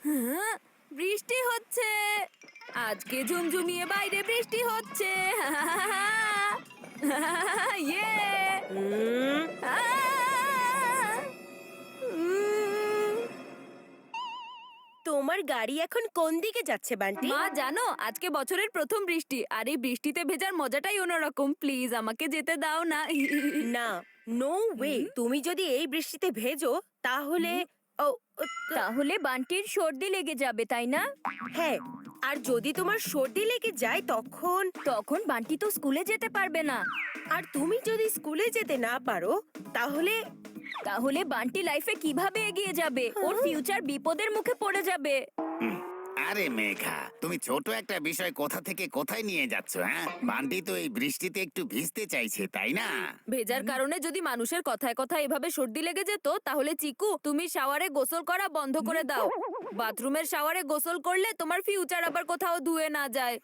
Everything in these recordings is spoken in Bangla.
হ্যাঁ, বৃষ্টি হচ্ছে। আজকে ঝুমঝুমিয়ে বাইরে বৃষ্টি হচ্ছে। ইয়ে! তোমার গাড়ি এখন কোন দিকে যাচ্ছে বান্টি? মা জানো, আজকে বছরের প্রথম বৃষ্টি, আর এই বৃষ্টিতে ভেজার মজাটাই অন্যরকম। প্লিজ আমাকে যেতে দাও না। না, নো ওয়ে। তুমি যদি এই বৃষ্টিতে ভেজো তাহলে ও ও, তাহলে বান্টির সর্দি লেগে যাবে, তাই না? হ্যাঁ, আর যদি তোমার সর্দি লেগে যায় তখন তখন বান্টি তো স্কুলে যেতে পারবে না। আর তুমি যদি স্কুলে যেতে না পারো তাহলে তাহলে বান্টি লাইফে কিভাবে এগিয়ে যাবে? ওর ফিউচার বিপদের মুখে পড়ে যাবে। আরে মেঘা, তুমি ছোট একটা বিষয় কোথা থেকে কোথায় নিয়ে যাচ্ছ? হ্যাঁ, বান্টি তো এই বৃষ্টিতে একটু ভিজতে চাইছে, তাই না? ভেজার কারণে যদি মানুষের কথায় কথায় এভাবে সর্দি লেগে যেত, তাহলে চিকু তুমি শাওয়ারে গোসল করা বন্ধ করে দাও। বাথরুমের শাওয়ারে গোসল করলে তোমার ফিউচার আবার কোথাও ধুয়ে না যায়।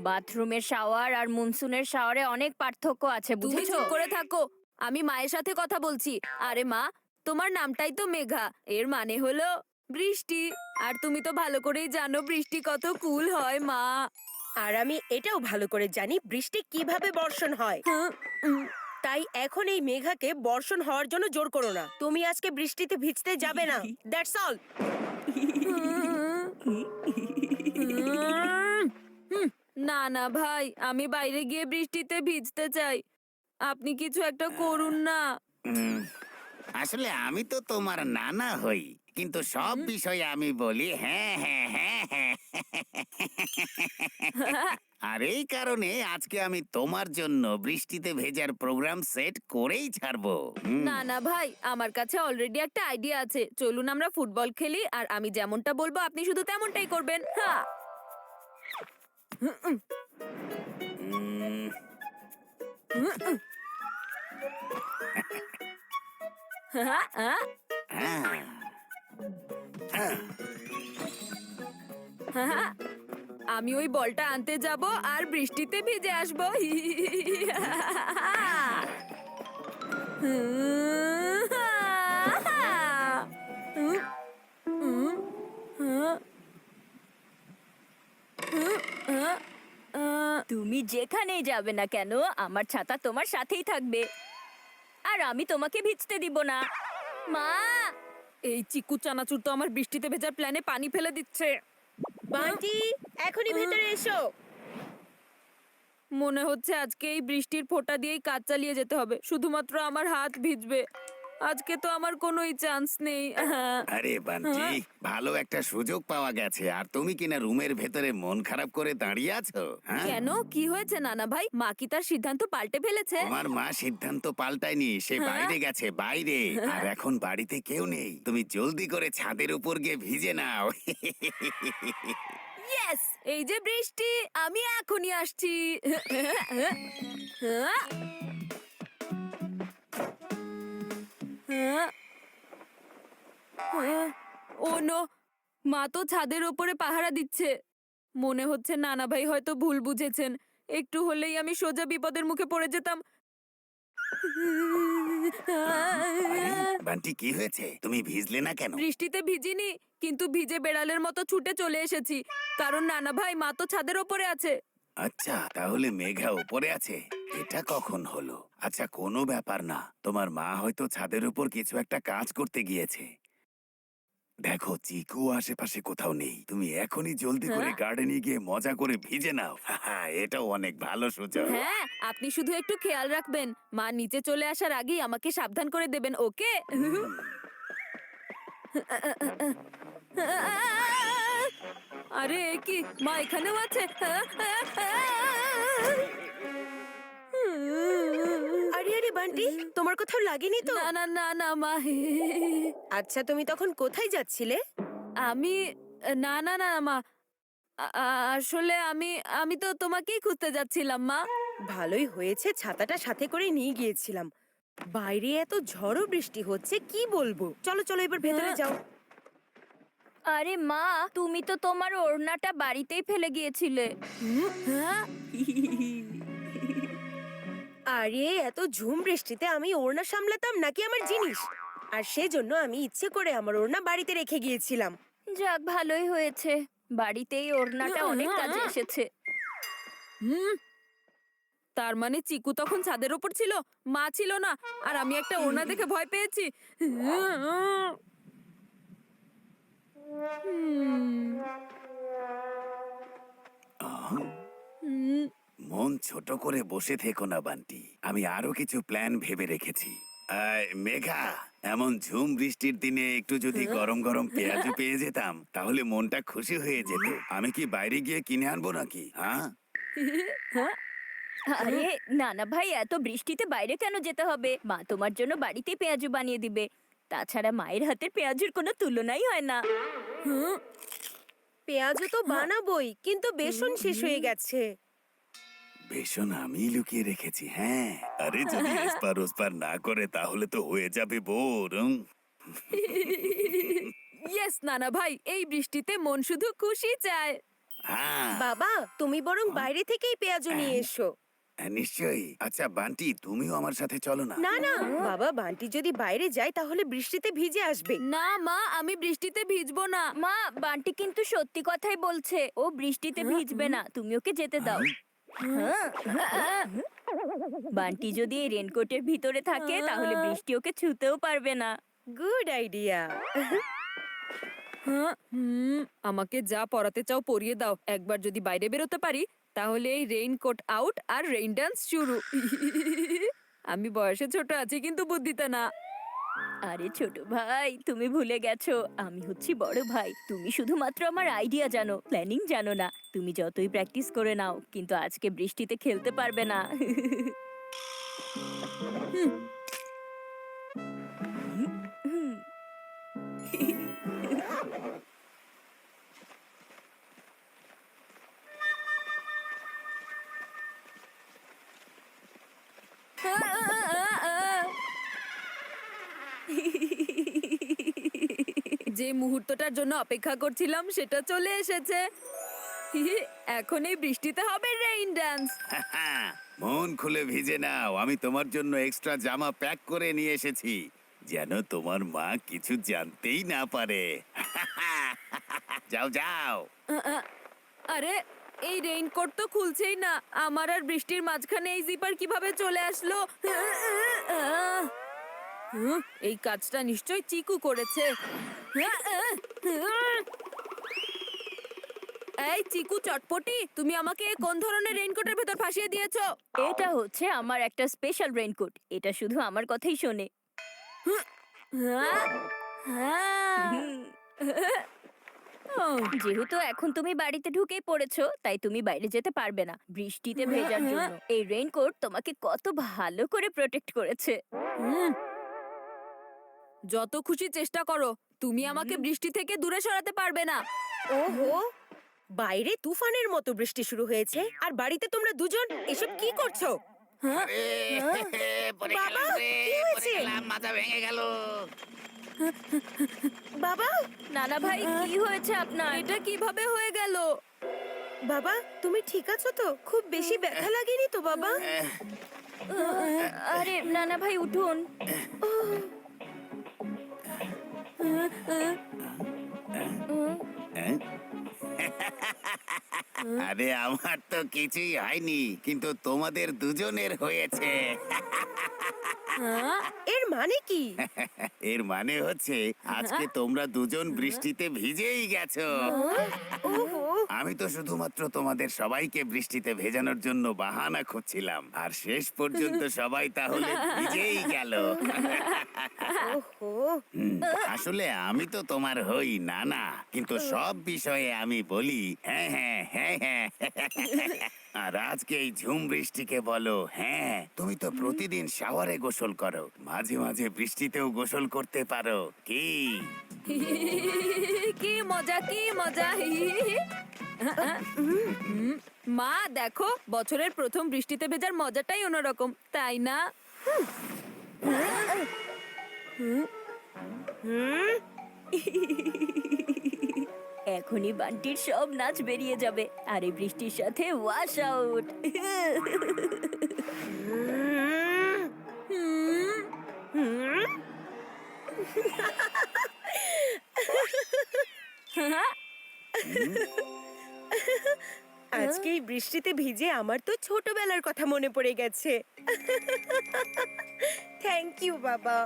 বাথরুমের শাওয়ার আর মনসুনের শাওয়ারে অনেক পার্থক্য আছে, বুঝেছো? তুমি চুপ করে থাকো, আমি মায়ের সাথে কথা বলছি। আরে মা, তোমার নামটাই তো মেঘা, এর মানে হলো বৃষ্টি। আর তুমি তো ভালো করেই জানো বৃষ্টি কত কুল হয় মা। আর আমি এটাও ভালো করে জানি বৃষ্টি কিভাবে বর্ষণ হয়। তাই এখন এই মেঘাকে বর্ষণ হওয়ার জন্য জোর করো না। তুমি আজকে বৃষ্টিতে ভিজতে যাবে না, দ্যাটস অল। না না ভাই, আমি বাইরে গিয়ে বৃষ্টিতে ভিজতে চাই। আপনি কিছু একটা করুন না। উম, আসলে আমি তো তোমার নানা হই, কিন্তু সব বিষয়ে আমি বলি হ্যাঁ হ্যাঁ হ্যাঁ হ্যাঁ। আর এই কারণে আজকে আমি তোমার জন্য বৃষ্টিতে ভেজার প্রোগ্রাম সেট করেই ছাড়বো। না না ভাই, আমার কাছে অলরেডি একটা আইডিয়া আছে। চলুন আমরা ফুটবল খেলি, আর আমি যেমনটা বলবো আপনি শুধু তেমনটাই করবেন। হ্যাঁ। হ্যাঁ, হ্যাঁ, হ্যাঁ। আমি ওই বলটা আনতে যাব আর বৃষ্টিতে ভিজে আসবো। তুমি যেখানেই যাবে না কেন, আমার ছাতা তোমার সাথেই থাকবে, আর আমি তোমাকে ভিজতে দিব না। মা, এই চিকু চানাচুর তো আমার বৃষ্টিতে ভেজার প্ল্যানে পানি ফেলে দিচ্ছে। বান্টি, এখনই ভেতরে এসো। মনে হচ্ছে আজকে এই বৃষ্টির ফোঁটা দিয়েই কাজ চালিয়ে যেতে হবে। শুধুমাত্র আমার হাত ভিজবে। আজকে তো আমার কোনোই চান্স নেই। আরে বান্টি, ভালো একটা সুযোগ পাওয়া গেছে, আর তুমি কিনা রুমের ভেতরে মন খারাপ করে দাঁড়িয়ে আছো? হ্যাঁ, কেন, কি হয়েছে নানা ভাই? মা কি তার সিদ্ধান্ত পাল্টে ফেলেছে? তোমার মা সিদ্ধান্ত পাল্টায়নি, সে বাইরে গেছে, বাইরে। আর এখন বাড়িতে কেউ নেই, তুমি জলদি করে ছাদের উপর গিয়ে ভিজে নাও। ইয়েস, এই যে বৃষ্টি, আমি এখনই আসছি। ও নো, মা তো ছাদের ওপরে পাহারা দিচ্ছে। মনে হচ্ছে নানা ভাই হয়তো ভুল বুঝেছেন। একটু হলেই আমি সোজা বিপদের মুখে পড়ে যেতাম। আরে বান্টি, কি হয়েছে? তুমি ভিজলে না কেন? বৃষ্টিতে ভিজিনি, কিন্তু ভিজে বেড়ালের মতো ছুটে চলে এসেছি। কারণ নানা ভাই, মা তো ছাদের ওপরে আছে। আচ্ছা, তাহলে মেঘা উপরে আছে। এটা কখন হলো? আচ্ছা, কোনো ব্যাপার না, তোমার মা হয়তো ছাদের উপর কিছু একটা কাজ করতে গিয়েছে। দেখো, চিকু আশেপাশে কোথাও নেই, তুমি এখনই জলদি করে গার্ডেনে গিয়ে মজা করে ভিজে নাও। এটাও অনেক ভালো সুযোগ। হ্যাঁ, আপনি শুধু একটু খেয়াল রাখবেন, মা নিচে চলে আসার আগেই আমাকে সাবধান করে দেবেন, ওকে? আরে এ কি, মা এখানেও আছে? আরে আরে বান্টি, তোমার কোথাও লাগেনি তো? না না না না মা। আচ্ছা, তুমি তখন কোথায় যাচ্ছিলে? আমি, না না না মা, আসলে আমি আমি তো তোমাকেই খুঁজতে যাচ্ছিলাম মা। ভালোই হয়েছে ছাতাটা সাথে করে নিয়ে গিয়েছিলাম। বাইরে এত ঝড়ো বৃষ্টি হচ্ছে, কি বলবো। চলো চলো, এবার ভেতরে যাও। আরে মা, তুমি তো তোমার ওড়নাটা বাড়িতেই ফেলে গিয়েছিলে। হ্যাঁ? আরে এত ঝুম বৃষ্টিতে আমি ওড়না সামলাতাম নাকি আমার জিনিস? আর সেজন্য আমি ইচ্ছে করে আমার ওড়না বাড়িতে রেখে গিয়েছিলাম। যাক, ভালোই হয়েছে। বাড়িতেই ওড়নাটা অনেক কাজে এসেছে। তার মানে চিকু তখন ছাদের ওপর ছিল, মা ছিল না, আর আমি একটা ওড়না দেখে ভয় পেয়েছি। মন ছোট করে বসে থেকো না বান্টি, আমি আরো কিছু প্ল্যান ভেবে রেখেছি। মেঘা, এমন ঝুম বৃষ্টির দিনে একটু যদি গরম গরম পেঁয়াজু পেয়ে যেতাম তাহলে মনটা খুশি হয়ে যেত। আমি কি বাইরে গিয়ে কিনে আনবো নাকি? হ্যাঁ, আরে না না ভাই, এত বৃষ্টিতে বাইরে কেন যেতে হবে? মা তোমার জন্য বাড়িতেই পেঁয়াজু বানিয়ে দিবে। তাছাড়া মায়ের হাতের পেঁয়াজুর কোনো তুলনাই হয় না। পেঁয়াজও তো বানাবোই, কিন্তু বেসন শেষ হয়ে গেছে। বেসন আমি লুকিয়ে রেখেছি। হ্যাঁ, আরে যদি এসপার ওসপার না করে তাহলে তো হয়ে যাবে বোর। ইয়েস নানা ভাই, এই বৃষ্টিতে মন শুধু খুশি চায়। হ্যাঁ, বাবা, তুমি বরং বাইরে থেকেই পেঁয়াজও নিয়ে এসো। নিশ্চয়ই। আচ্ছা বান্টি, তুমিও আমার সাথে চলো না। না না বাবা, বান্টি যদি বাইরে যায় তাহলে বৃষ্টিতে ভিজে আসবে। না মা, আমি বৃষ্টিতে ভিজবো না। মা, বান্টি কিন্তু সত্যি কথাই বলছে, ও বৃষ্টিতে ভিজবে না, তুমি ওকে যেতে দাও। বান্টি যদি এই রেনকোটের ভিতরে থাকে তাহলে বৃষ্টি ওকে ছুঁতেও পারবে না। Good idea. আমাকে যা পরাতে চাও পরিয়ে দাও। একবার যদি বাইরে বেরোতে পারি তাহলে এই রেইনকোট আউট আর রেইন ডান্স শুরু। আমি বয়সে ছোট আছি কিন্তু বুদ্ধিতে না। আরে ছোট ভাই, তুমি ভুলে গেছো আমি হচ্ছি বড় ভাই। তুমি শুধুমাত্র আমার আইডিয়া জানো, প্ল্যানিং জানো না। তুমি যতই প্র্যাকটিস করে নাও কিন্তু আজকে বৃষ্টিতে খেলতে পারবে না। যে মুহূর্তটার জন্য অপেক্ষা করছিলাম সেটা চলে এসেছে। এখন এই বৃষ্টিতে হবে রেইন ডান্স। মন খুলে ভিজে নাও, আমি তোমার জন্য এক্সট্রা জামা প্যাক করে নিয়ে এসেছি, যেন তোমার মা কিছু জানতেই না পারে। যাও যাও। আরে এই রেইনকোট তো খুলছেই না। আমার আর বৃষ্টির মাঝখানে এই জিপার কিভাবে চলে আসলো? এই কাজটা নিশ্চয়ই চিকু করেছে। এই চিকু চটপটি, তুমি আমাকে কোন ধরনের রেইনকোটের ভেতর ফাঁসিয়ে দিয়েছো? এটা হচ্ছে আমার একটা স্পেশাল রেইনকোট, এটা শুধু আমার কথাই শোনে। যেহেতু এখন তুমি বাড়িতে ঢুকেই পড়েছো, তাই তুমি বাইরে যেতে পারবে না বৃষ্টিতে ভেজার জন্য। এই রেইনকোট তোমাকে কত ভালো করে প্রোটেক্ট করেছে। যত খুশি চেষ্টা করো, তুমি আমাকে বৃষ্টি থেকে দূরে সরাতে পারবে না। ওহো, বাইরে তুফানের মতো বৃষ্টি শুরু হয়েছে আর বাড়িতে তোমরা দুজন এসব কি করছো? বাবা, কি হয়েছে? মাথা ভেঙে গেল। বাবা, নানা ভাই, কি হয়েছে আপনার? এটা কিভাবে হয়ে গেল? বাবা, তুমি ঠিক আছো তো? খুব বেশি ব্যথা লাগেনি তো বাবা? আরে নানা ভাই, উঠুন। আরে আমার তো কিছুই হয়নি, কিন্তু তোমাদের দুজনের হয়েছে। এর মানে কি? এর মানে হচ্ছে আজকে তোমরা দুজন বৃষ্টিতে ভিজেই গেছো। ওহো, আমি তো শুধুমাত্র তোমাদের সবাইকে বৃষ্টিতে ভেজানোর জন্য বাহানা খুঁজছিলাম, আর শেষ পর্যন্ত সবাই তাহলে ভিজেই গেল। ওহো, আসলে আমি তো তোমার হই না না, কিন্তু সব বিষয়ে আমি বলি হ্যাঁ হ্যাঁ হ্যাঁ হ্যাঁ। আর আজকে এই ঝুম বৃষ্টিকে বলো হ্যাঁ। তুমি তো প্রতিদিন শাওয়ারে গোসল করো, মাঝে মাঝে বৃষ্টিতেও গোসল করতে পারো। কি কি মজা, কি মজা। মা দেখো, বছরের প্রথম বৃষ্টিতে ভেজার মজাটাই অন্যরকম, তাই না? এখনই বান্টির সব নাচ বেরিয়ে যাবে আর এই বৃষ্টির সাথে ওয়াশ আউট। আজকে এই বৃষ্টিতে ভিজে আমার তো ছোটবেলার কথা মনে পড়ে গেছে। থ্যাংক ইউ বাবা।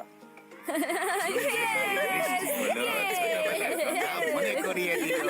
বৃষ্টি হলো, ছোটবেলার কথা মনে করিয়ে দিল।